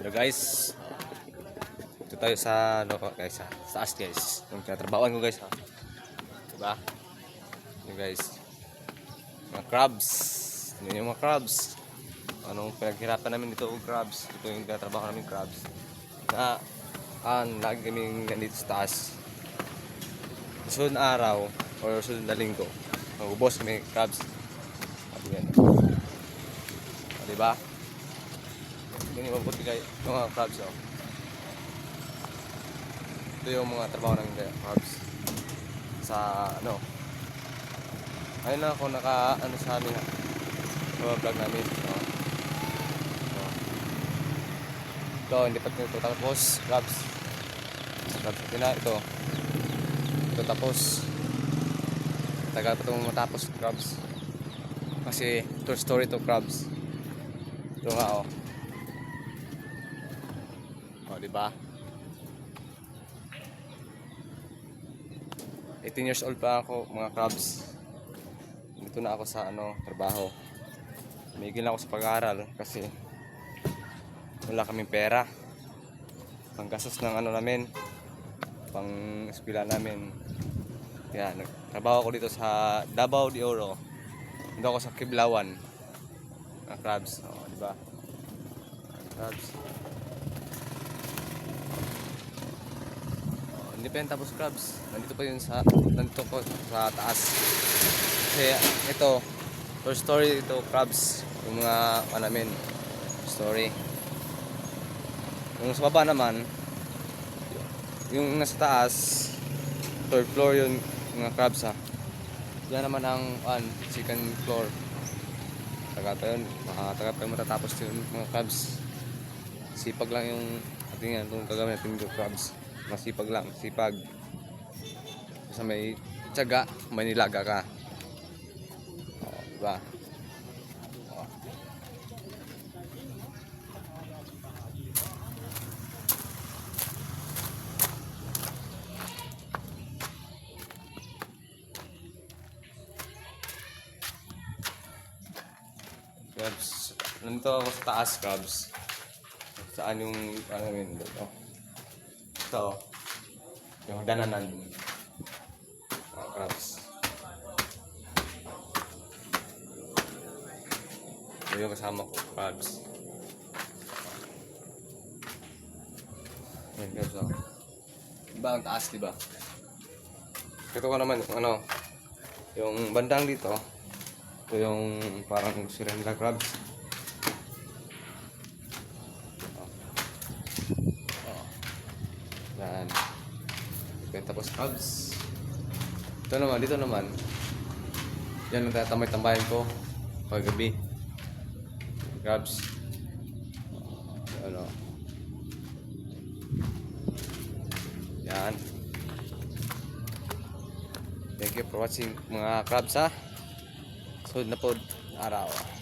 Hello guys. Ito tayo sa ano guys ha. Sa taas guys. Yung tinatrabahoan ko guys ha. Diba? Yung guys. Mga crabs. Yun yung mga crabs. Anong pinaghirapan namin dito yung crabs. Ito yung tinatrabaho namin crabs. Na lagi kaming nandito sa taas. Sunod na araw or sunod na linggo. Mag-ubos kami crabs. Yan. Diba? Yung mabuti kayo mga crabs oh. Ito yung mga trabaho ng crabs sa ano. Ayun na ako naka ano sa amin sa vlog namin oh. Oh. Ito hindi pa ito tapos crabs natin na ito tapos tagal pa itong matapos crabs kasi true story to crabs. Ito nga oh. O, diba? 18 years old pa ako, mga crabs. Dito na ako sa ano, trabaho. Tumigil na ako sa pag-aaral kasi wala kaming pera. Panggastos ng ano namin, pang eskwela namin. Kaya nagtrabaho ako dito sa Davao de Oro. Dito ako sa Kiblawan. Mga crabs, o, diba? Crabs. Hindi pa yun tapos crabs. Nandito ko sa taas. Kasi ito, first story ito crabs. Yung mga namin story. Yung sa baba naman, yung nasa taas, third floor yun, mga crabs ha. Yan naman ang second floor. Taga pa yun, matatapos yun mga crabs. Sipag lang yung ating yan, itong gagawin natin yung crabs. Masipag lang, sipag. Sa may tiyaga, may nilaga ka. O, diba? O. Crabs. Nandito ako sa taas, crabs. Saan yung ano yun dito? Ito, yung dananan mga crabs. Ito yung kasama ko, crabs. Ayan, crabs oh. Diba ang taas, diba? Ito ko naman yung ano, yung bandang dito. Ito yung parang sila nila crabs. Yan. Tapos crabs. Ito naman, dito naman. Yan ang tamay-tambayan ko paggabi. Crabs. Ano. Yan. Thank you for watching mga crabs ha. Sunod na po araw.